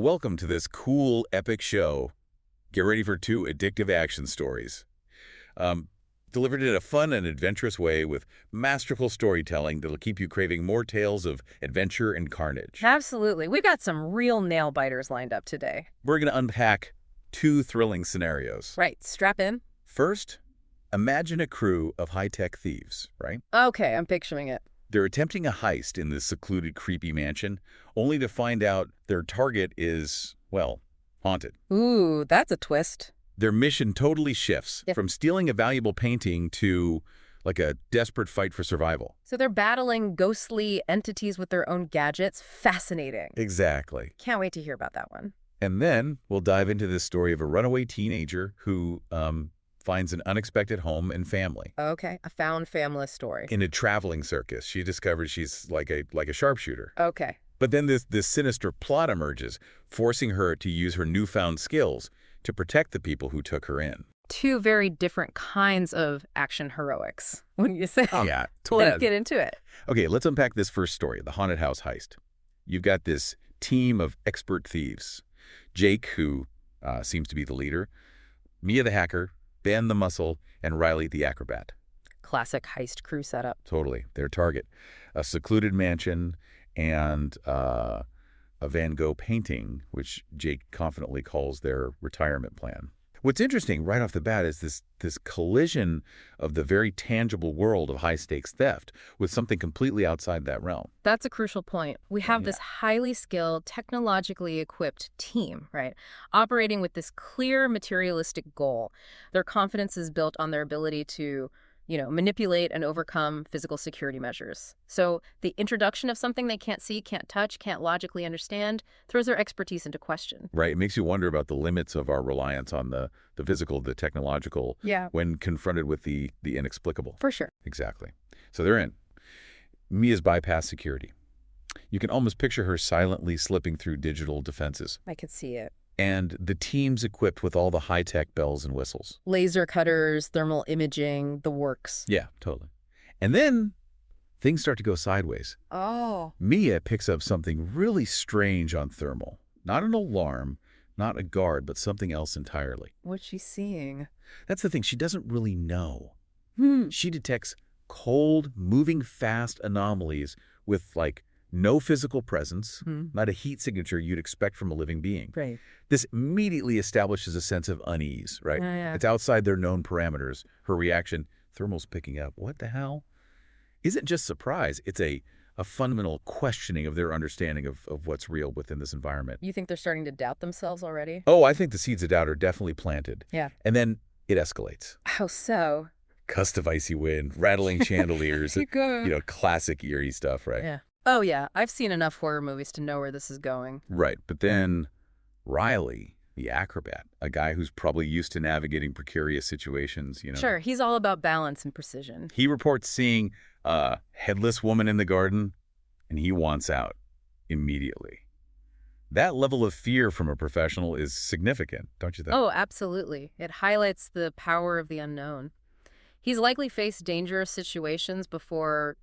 Welcome to this cool, epic show. Get ready for 2 addictive action stories. Delivered in a fun and adventurous way with masterful storytelling that'll keep you craving more tales of adventure and carnage. Absolutely. We've got some real nail-biters lined up today. We're going to unpack 2 thrilling scenarios. Right. Strap in. First, imagine a crew of high-tech thieves, right? Okay, I'm picturing it. They're attempting a heist in this secluded, creepy mansion, only to find out their target is, well, haunted. Ooh, that's a twist. Their mission totally shifts from stealing a valuable painting to, like, a desperate fight for survival. So they're battling ghostly entities with their own gadgets. Fascinating. Exactly. Can't wait to hear about that one. And then we'll dive into this story of a runaway teenager who finds an unexpected home and family. Okay, a found family story. In a traveling circus, she discovers she's like a sharpshooter. Okay. But then this sinister plot emerges, forcing her to use her newfound skills to protect the people who took her in. 2 very different kinds of action heroics, wouldn't you say? Yeah. Let's get into it. Okay, let's unpack this first story, the haunted house heist. You've got this team of expert thieves. Jake, who seems to be the leader, Mia the hacker, Ben the muscle, and Riley the acrobat. Classic heist crew setup. Totally. Their target, a secluded mansion and a Van Gogh painting, which Jake confidently calls their retirement plan. What's interesting right off the bat is this collision of the very tangible world of high-stakes theft with something completely outside that realm. That's a crucial point. We have this highly skilled, technologically equipped team, right, operating with this clear materialistic goal. Their confidence is built on their ability to, manipulate and overcome physical security measures. So the introduction of something they can't see, can't touch, can't logically understand throws their expertise into question. Right. It makes you wonder about the limits of our reliance on the physical, the technological, when confronted with the inexplicable. For sure. Exactly. So they're in. Mia's bypass security. You can almost picture her silently slipping through digital defenses. I could see it. And the team's equipped with all the high-tech bells and whistles. Laser cutters, thermal imaging, the works. Yeah, totally. And then things start to go sideways. Oh. Mia picks up something really strange on thermal. Not an alarm, not a guard, but something else entirely. What's she seeing? That's the thing. She doesn't really know. She detects cold, moving fast anomalies with, no physical presence, not a heat signature you'd expect from a living being. Right. This immediately establishes a sense of unease, right? Yeah. It's outside their known parameters. Her reaction, thermal's picking up. What the hell? Isn't just surprise. It's a fundamental questioning of their understanding of what's real within this environment. You think they're starting to doubt themselves already? Oh, I think the seeds of doubt are definitely planted. Yeah. And then it escalates. How so? Gust of icy wind, rattling chandeliers, classic eerie stuff, right? Yeah. Oh, yeah. I've seen enough horror movies to know where this is going. Right. But then Riley, the acrobat, a guy who's probably used to navigating precarious situations, Sure. He's all about balance and precision. He reports seeing a headless woman in the garden, and he wants out immediately. That level of fear from a professional is significant, don't you think? Oh, absolutely. It highlights the power of the unknown. He's likely faced dangerous situations before,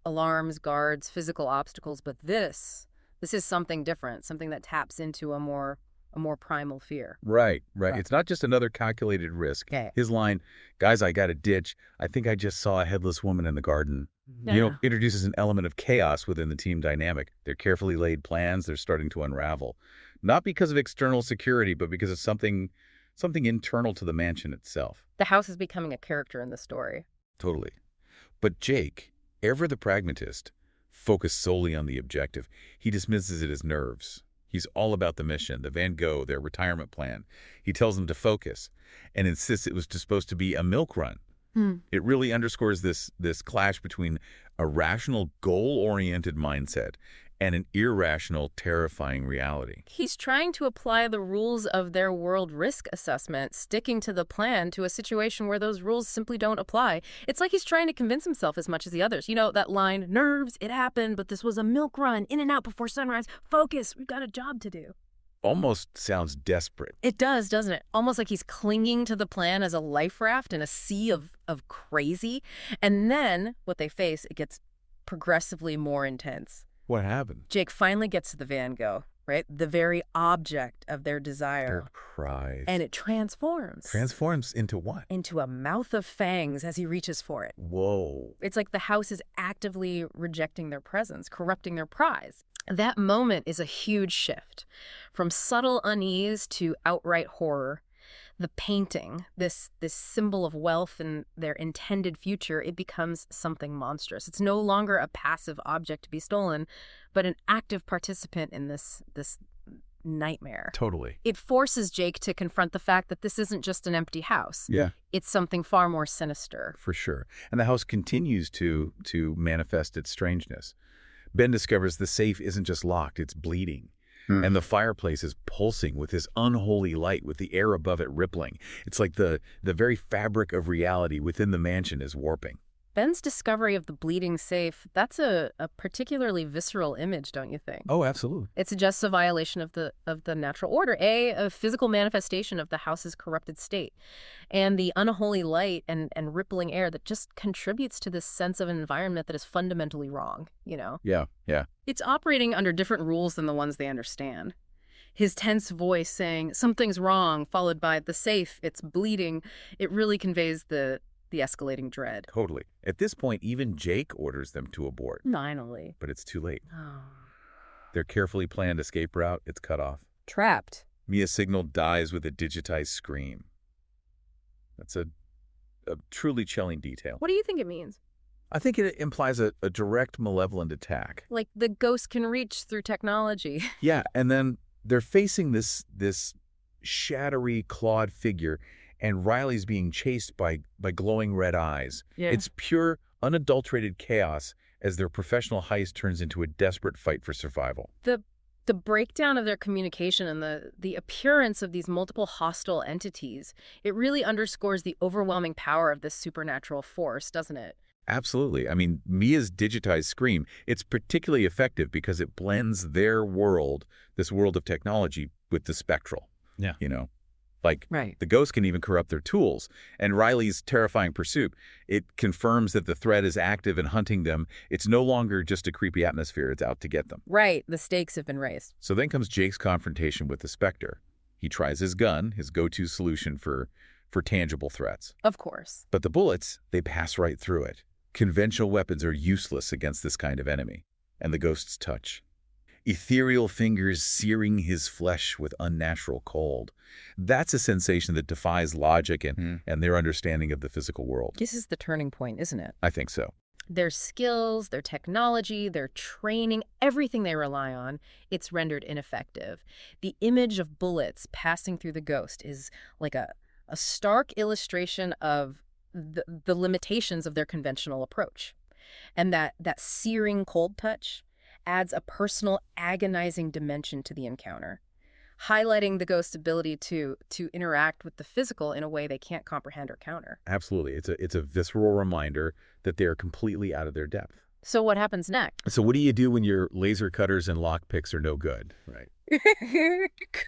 alarms, guards, physical obstacles, but this is something different, something that taps into a more primal fear. Right. It's not just another calculated risk. Okay. His line, guys, I got a ditch. I think I just saw a headless woman in the garden. Yeah. Introduces an element of chaos within the team dynamic. Their carefully laid plans, they're starting to unravel. Not because of external security, but because of something internal to the mansion itself. The house is becoming a character in the story. Totally. But Jake, ever the pragmatist, focused solely on the objective. He dismisses it as nerves. He's all about the mission, the Van Gogh, their retirement plan. He tells them to focus and insists it was supposed to be a milk run. It really underscores this clash between a rational, goal-oriented mindset and an irrational, terrifying reality. He's trying to apply the rules of their world risk assessment, sticking to the plan, to a situation where those rules simply don't apply. It's like he's trying to convince himself as much as the others. That line, nerves, it happened, but this was a milk run, in and out before sunrise. Focus, we've got a job to do. Almost sounds desperate. It does, doesn't it? Almost like he's clinging to the plan as a life raft in a sea of crazy. And then what they face, it gets progressively more intense. What happened? Jake finally gets to the Van Gogh. right? The very object of their desire. Their prize. And it transforms. Transforms into what? Into a mouth of fangs as he reaches for it. Whoa. It's like the house is actively rejecting their presence, corrupting their prize. That moment is a huge shift. From subtle unease to outright horror. The painting, this symbol of wealth and their intended future, it becomes something monstrous. It's no longer a passive object to be stolen, but an active participant in this nightmare. Totally. It forces Jake to confront the fact that this isn't just an empty house. Yeah. It's something far more sinister. For sure. And the house continues to manifest its strangeness. Ben discovers the safe isn't just locked, it's bleeding. And the fireplace is pulsing with this unholy light, with the air above it rippling. It's like the very fabric of reality within the mansion is warping. Ben's discovery of the bleeding safe, that's a particularly visceral image, don't you think? Oh, absolutely. It suggests a violation of the natural order, a physical manifestation of the house's corrupted state, and the unholy light and rippling air that just contributes to this sense of an environment that is fundamentally wrong, you know? Yeah. It's operating under different rules than the ones they understand. His tense voice saying, something's wrong, followed by the safe, it's bleeding, it really conveys the escalating dread. Totally. At this point, even Jake orders them to abort. Finally. But it's too late. Oh. Their carefully planned escape route, it's cut off. Trapped. Mia's signal dies with a digitized scream. That's a truly chilling detail. What do you think it means? I think it implies a direct malevolent attack. Like the ghost can reach through technology. Yeah, and then they're facing this shadowy, clawed figure, and Riley's being chased by glowing red eyes. Yeah. It's pure, unadulterated chaos as their professional heist turns into a desperate fight for survival. The breakdown of their communication and the appearance of these multiple hostile entities, it really underscores the overwhelming power of this supernatural force, doesn't it? Absolutely. I mean, Mia's digitized scream, it's particularly effective because it blends their world, this world of technology, with the spectral. Yeah. You know? Like, Right. the ghost can even corrupt their tools. And Riley's terrifying pursuit, it confirms that the threat is active and hunting them. It's no longer just a creepy atmosphere. It's out to get them. Right. The stakes have been raised. So then comes Jake's confrontation with the Spectre. He tries his gun, his go-to solution for tangible threats. Of course. But the bullets, they pass right through it. Conventional weapons are useless against this kind of enemy. And the ghost's touch. Ethereal fingers searing his flesh with unnatural cold. That's a sensation that defies logic and their understanding of the physical world. This is the turning point, isn't it? I think so. Their skills, their technology, their training, everything they rely on, it's rendered ineffective. The image of bullets passing through the ghost is like a stark illustration of the limitations of their conventional approach. And that searing cold touch adds a personal, agonizing dimension to the encounter, highlighting the ghost's ability to interact with the physical in a way they can't comprehend or counter. Absolutely. It's a visceral reminder that they are completely out of their depth. So what happens next? So what do you do when your laser cutters and lockpicks are no good? Right.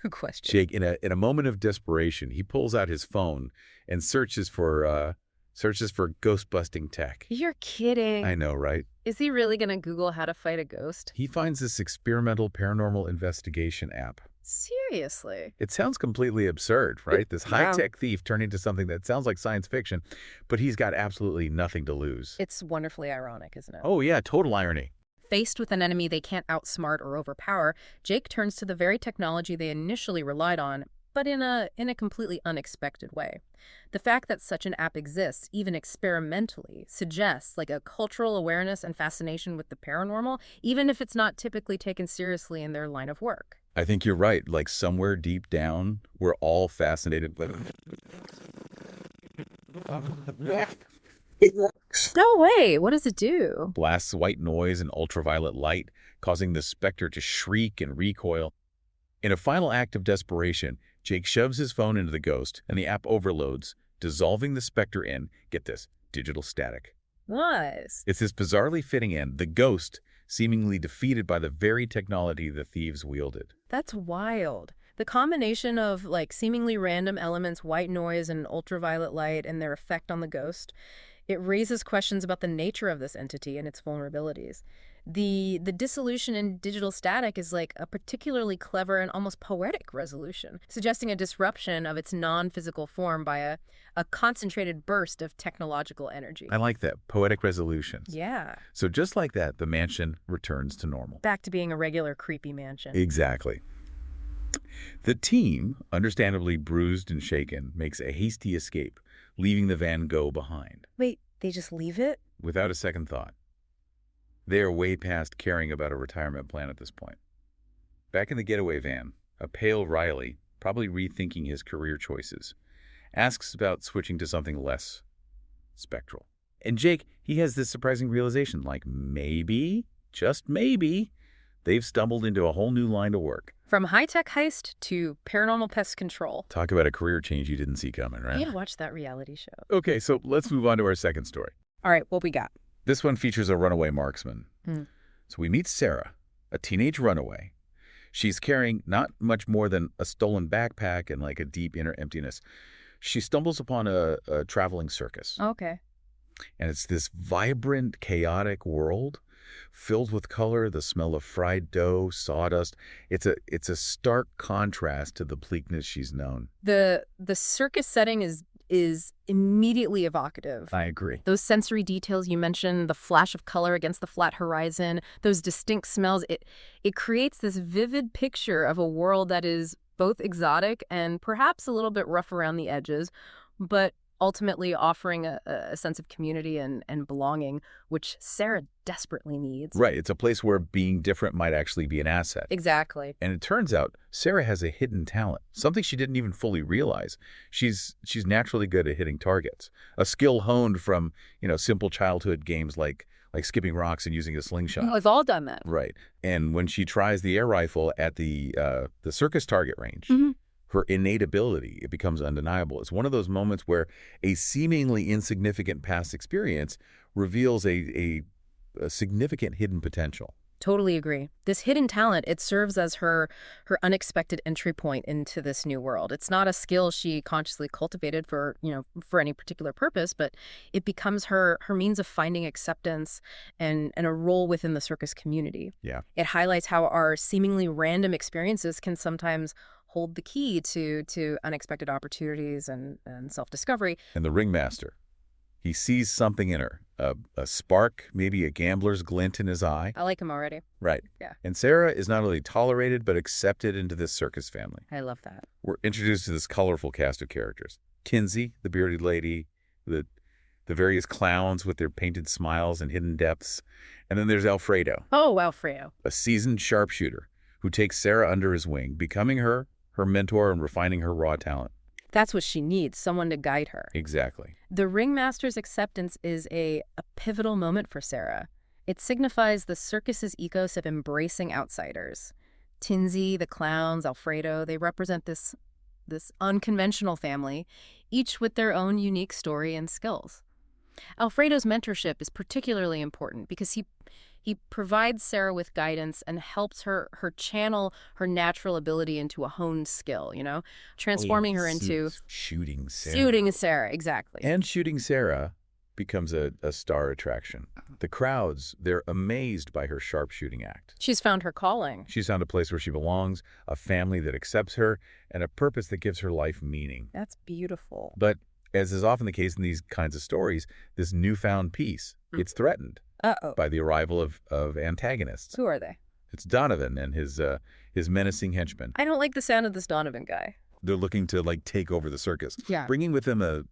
Good question. Jake, in a moment of desperation, he pulls out his phone and searches for ghost-busting tech. You're kidding. I know, right? Is he really going to Google how to fight a ghost? He finds this experimental paranormal investigation app. Seriously? It sounds completely absurd, right? This high-tech thief turned into something that sounds like science fiction, but he's got absolutely nothing to lose. It's wonderfully ironic, isn't it? Oh, yeah, total irony. Faced with an enemy they can't outsmart or overpower, Jake turns to the very technology they initially relied on, but in a completely unexpected way. The fact that such an app exists, even experimentally, suggests like a cultural awareness and fascination with the paranormal, even if it's not typically taken seriously in their line of work. I think you're right. Like somewhere deep down, we're all fascinated with It works. No way. What does it do? Blasts white noise and ultraviolet light, causing the Spectre to shriek and recoil. In a final act of desperation, Jake shoves his phone into the ghost, and the app overloads, dissolving the Spectre in, get this, digital static. Nice. It's this bizarrely fitting end, the ghost seemingly defeated by the very technology the thieves wielded. That's wild. The combination of like seemingly random elements, white noise and ultraviolet light, and their effect on the ghost, it raises questions about the nature of this entity and its vulnerabilities. The dissolution in digital static is like a particularly clever and almost poetic resolution, suggesting a disruption of its non-physical form by a concentrated burst of technological energy. I like that. Poetic resolutions. Yeah. So just like that, the mansion returns to normal. Back to being a regular creepy mansion. Exactly. The team, understandably bruised and shaken, makes a hasty escape, leaving the Van Gogh behind. Wait, they just leave it? Without a second thought. They are way past caring about a retirement plan at this point. Back in the getaway van, a pale Riley, probably rethinking his career choices, asks about switching to something less spectral. And Jake, he has this surprising realization, like maybe, just maybe, they've stumbled into a whole new line of work. From high-tech heist to paranormal pest control. Talk about a career change you didn't see coming, right? I gotta watch that reality show. Okay, so let's move on to our second story. All right, what we got? This one features a runaway marksman. So we meet Sarah, a teenage runaway. She's carrying not much more than a stolen backpack and like a deep inner emptiness. She stumbles upon a traveling circus. Okay. And it's this vibrant, chaotic world filled with color, the smell of fried dough, sawdust. It's a stark contrast to the bleakness she's known. The circus setting is immediately evocative. I agree. Those sensory details you mentioned, the flash of color against the flat horizon, those distinct smells, it creates this vivid picture of a world that is both exotic and perhaps a little bit rough around the edges, but ultimately offering a sense of community and belonging, which Sarah desperately needs. Right. It's a place where being different might actually be an asset. Exactly. And it turns out Sarah has a hidden talent, something she didn't even fully realize. She's naturally good at hitting targets, a skill honed from, simple childhood games like skipping rocks and using a slingshot. We've all done that. Right. And when she tries the air rifle at the circus target range, her innate ability, it becomes undeniable. It's one of those moments where a seemingly insignificant past experience reveals a significant hidden potential. Totally agree. This hidden talent, it serves as her unexpected entry point into this new world. It's not a skill she consciously cultivated for any particular purpose, but it becomes her means of finding acceptance and a role within the circus community. Yeah. It highlights how our seemingly random experiences can sometimes hold the key to unexpected opportunities and self-discovery. And the ringmaster, he sees something in her, a spark, maybe a gambler's glint in his eye. I like him already. Right. Yeah. And Sarah is not only tolerated, but accepted into this circus family. I love that. We're introduced to this colorful cast of characters. Kinsey, the bearded lady, the various clowns with their painted smiles and hidden depths. And then there's Alfredo. Oh, Alfredo. A seasoned sharpshooter who takes Sarah under his wing, becoming her mentor and refining her raw talent. That's what she needs, someone to guide her. Exactly. The ringmaster's acceptance is a pivotal moment for Sarah. It signifies the circus's ethos of embracing outsiders. Tinsy, the clowns, Alfredo, they represent this unconventional family, each with their own unique story and skills. Alfredo's mentorship is particularly important because he provides Sarah with guidance and helps her channel her natural ability into a honed skill, transforming her into shooting Sarah. Shooting Sarah, exactly. And shooting Sarah becomes a star attraction. The crowds, they're amazed by her sharpshooting act. She's found her calling. She's found a place where she belongs, a family that accepts her, and a purpose that gives her life meaning. That's beautiful. But as is often the case in these kinds of stories, this newfound peace, it's threatened by the arrival of antagonists. Who are they? It's Donovan and his menacing henchmen. I don't like the sound of this Donovan guy. They're looking to take over the circus, bringing with them a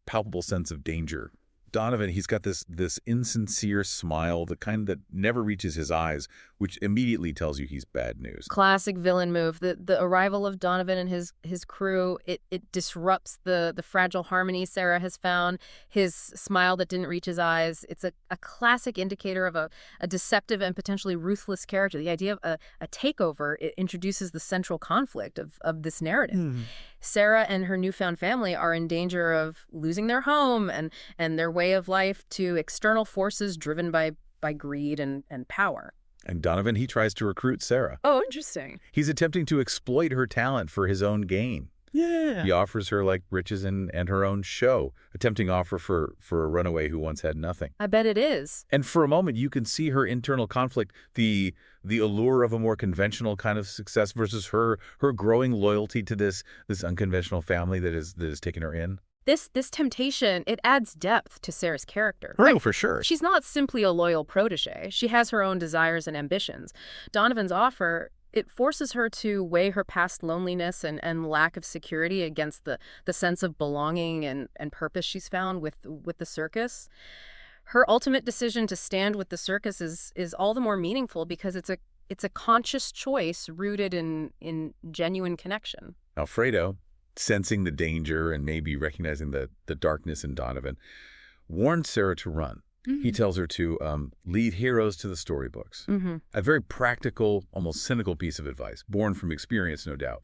palpable sense of danger. Donovan, he's got this insincere smile, the kind that never reaches his eyes, which immediately tells you he's bad news. Classic villain move. The arrival of Donovan and his crew, it disrupts the fragile harmony Sarah has found. His smile that didn't reach his eyes. It's a classic indicator of a deceptive and potentially ruthless character. The idea of a takeover, it introduces the central conflict of this narrative. Sarah and her newfound family are in danger of losing their home and their way of life to external forces driven by greed and power. And Donovan, he tries to recruit Sarah. Oh, interesting. He's attempting to exploit her talent for his own gain. Yeah. He offers her like riches and her own show, a tempting offer for a runaway who once had nothing. I bet it is. And for a moment, you can see her internal conflict, the allure of a more conventional kind of success versus her growing loyalty to this unconventional family that is taking her in. This temptation, it adds depth to Sarah's character. Oh, for sure. She's not simply a loyal protege. She has her own desires and ambitions. Donovan's offer, it forces her to weigh her past loneliness and lack of security against the sense of belonging and purpose she's found with the circus. Her ultimate decision to stand with the circus is all the more meaningful because it's a conscious choice rooted in genuine connection. Alfredo, sensing the danger and maybe recognizing the darkness in Donovan, warns Sarah to run. He tells her to lead heroes to the storybooks. A very practical, almost cynical piece of advice, born from experience, no doubt.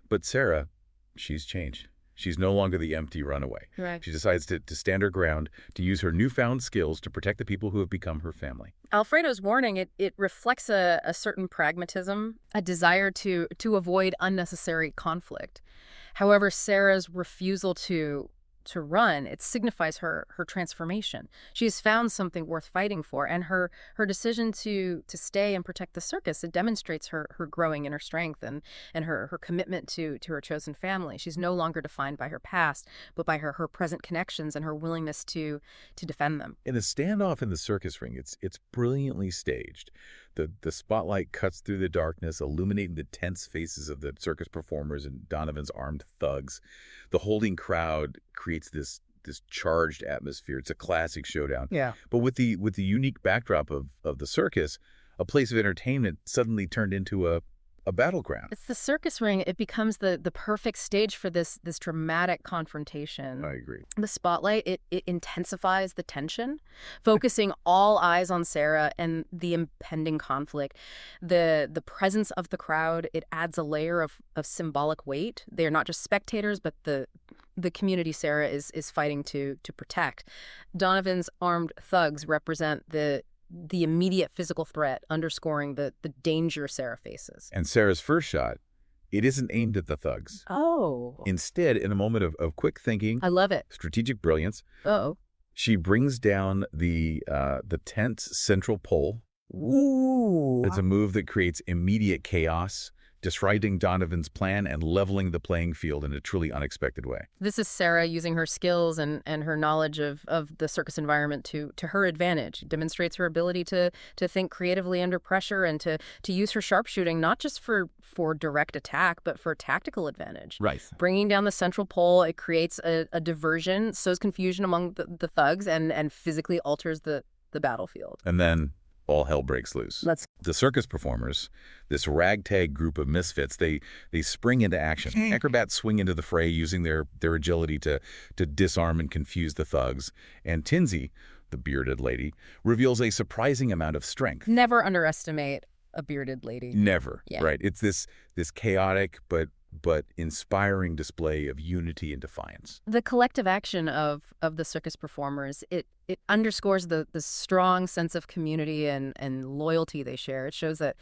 But Sarah, she's changed. She's no longer the empty runaway. Right. She decides to stand her ground, to use her newfound skills to protect the people who have become her family. Alfredo's warning, it reflects a certain pragmatism, a desire to avoid unnecessary conflict. However, Sarah's refusal to run, it signifies her transformation. She has found something worth fighting for, and her decision to stay and protect the circus, it demonstrates her growing inner strength and her commitment to her chosen family. She's no longer defined by her past, but by her present connections and her willingness to defend them. In the standoff in the circus ring, it's brilliantly staged. The spotlight cuts through the darkness, illuminating the tense faces of the circus performers and Donovan's armed thugs. The holding crowd creates this charged atmosphere. It's a classic showdown. Yeah. But with the unique backdrop of the circus, a place of entertainment suddenly turned into a battleground. It's the circus ring. It becomes the perfect stage for this dramatic confrontation. I agree. The spotlight, it intensifies the tension, focusing all eyes on Sarah and the impending conflict. The presence of the crowd, it adds a layer of symbolic weight. They are not just spectators, but the community Sarah is fighting to protect. Donovan's armed thugs represent the immediate physical threat, underscoring the danger Sarah faces. And Sarah's first shot, it isn't aimed at the thugs. Oh. Instead, in a moment of quick thinking, I love it. strategic brilliance, Uh-oh. she brings down the tent's central pole. Ooh. It's a move that creates immediate chaos, disrupting Donovan's plan and leveling the playing field in a truly unexpected way. This is Sarah using her skills and her knowledge of the circus environment to her advantage. It demonstrates her ability to think creatively under pressure and to use her sharpshooting not just for direct attack, but for tactical advantage. Right. Bringing down the central pole, it creates a diversion, sows confusion among the thugs, and physically alters the battlefield. And then all hell breaks loose. The circus performers, this ragtag group of misfits, they spring into action. Acrobats swing into the fray using their agility to disarm and confuse the thugs. And Tinsy, the bearded lady, reveals a surprising amount of strength. Never underestimate a bearded lady. Never, Yeah. right? It's this chaotic but inspiring display of unity and defiance. The collective action of the circus performers, it underscores the strong sense of community and loyalty they share. It shows that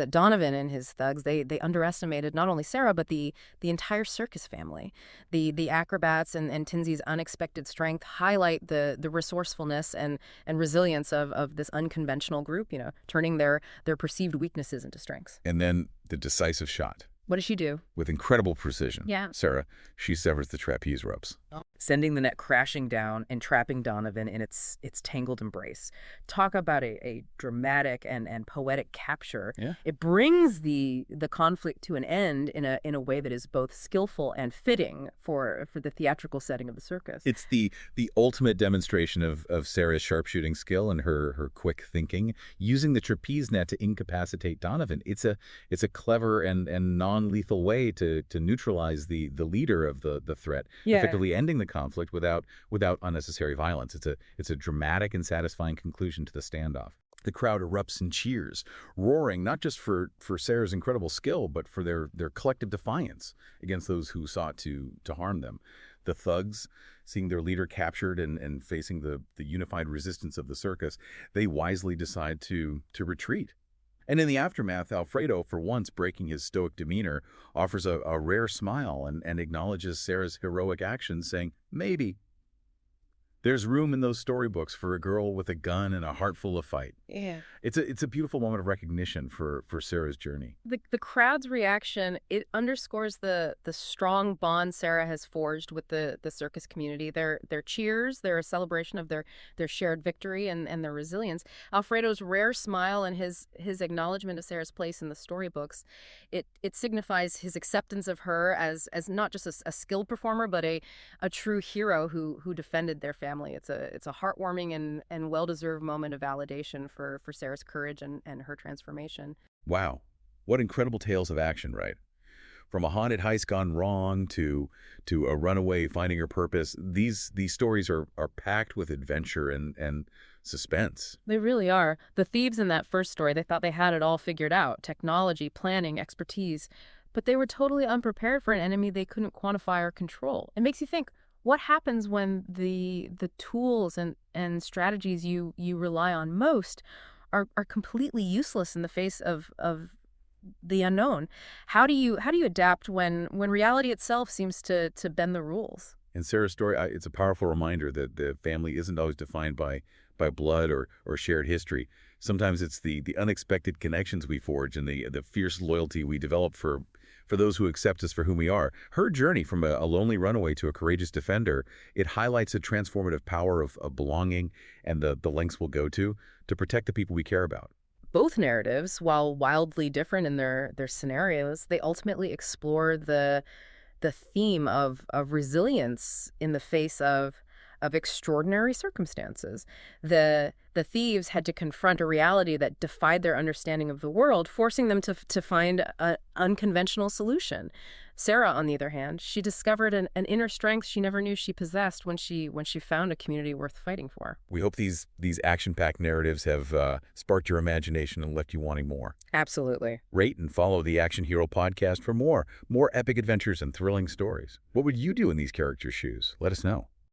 Donovan and his thugs, they underestimated not only Sarah, but the entire circus family. The acrobats and Tinsy's unexpected strength highlight the resourcefulness and resilience of this unconventional group, turning their perceived weaknesses into strengths. And then the decisive shot. What does she do? With incredible precision, Yeah. Sarah, she severs the trapeze ropes. Sending the net crashing down and trapping Donovan in its tangled embrace. Talk about a dramatic and poetic capture. Yeah. It brings the conflict to an end in a way that is both skillful and fitting for the theatrical setting of the circus. It's the ultimate demonstration of Sarah's sharpshooting skill and her quick thinking, using the trapeze net to incapacitate Donovan. It's a clever and non-lethal way to neutralize the leader of the threat, Yeah. effectively ending the conflict without unnecessary violence. It's a dramatic and satisfying conclusion to the standoff. The crowd erupts in cheers, roaring not just for Sarah's incredible skill, but for their collective defiance against those who sought to harm them. The thugs, seeing their leader captured and facing the unified resistance of the circus, they wisely decide to retreat. And in the aftermath, Alfredo, for once breaking his stoic demeanor, offers a rare smile and acknowledges Sarah's heroic actions, saying, maybe. There's room in those storybooks for a girl with a gun and a heart full of fight. Yeah. It's a beautiful moment of recognition for Sarah's journey. The crowd's reaction, it underscores the strong bond Sarah has forged with the circus community. Their cheers, they're a celebration of their shared victory and their resilience. Alfredo's rare smile and his acknowledgement of Sarah's place in the storybooks, it signifies his acceptance of her as not just a skilled performer, but a true hero who defended their family. It's a heartwarming and well-deserved moment of validation for Sarah's courage and her transformation. Wow. What incredible tales of action, right? From a haunted heist gone wrong to a runaway finding her purpose, these stories are packed with adventure and suspense. They really are. The thieves in that first story, they thought they had it all figured out. Technology, planning, expertise. But they were totally unprepared for an enemy they couldn't quantify or control. It makes you think, what happens when the tools and strategies you rely on most are completely useless in the face of the unknown? How do you adapt when reality itself seems to bend the rules? In Sarah's story, it's a powerful reminder that the family isn't always defined by blood or shared history. Sometimes it's the unexpected connections we forge and the fierce loyalty we develop for those who accept us for whom we are. Her journey from a lonely runaway to a courageous defender, it highlights the transformative power of belonging and the lengths we'll go to protect the people we care about. Both narratives, while wildly different in their scenarios, they ultimately explore the theme of resilience in the face of extraordinary circumstances. The thieves had to confront a reality that defied their understanding of the world, forcing them to find an unconventional solution. Sarah, on the other hand, she discovered an inner strength she never knew she possessed when she found a community worth fighting for. We hope these action-packed narratives have sparked your imagination and left you wanting more. Absolutely. Rate and follow the Action Hero podcast for more epic adventures and thrilling stories. What would you do in these characters' shoes? Let us know.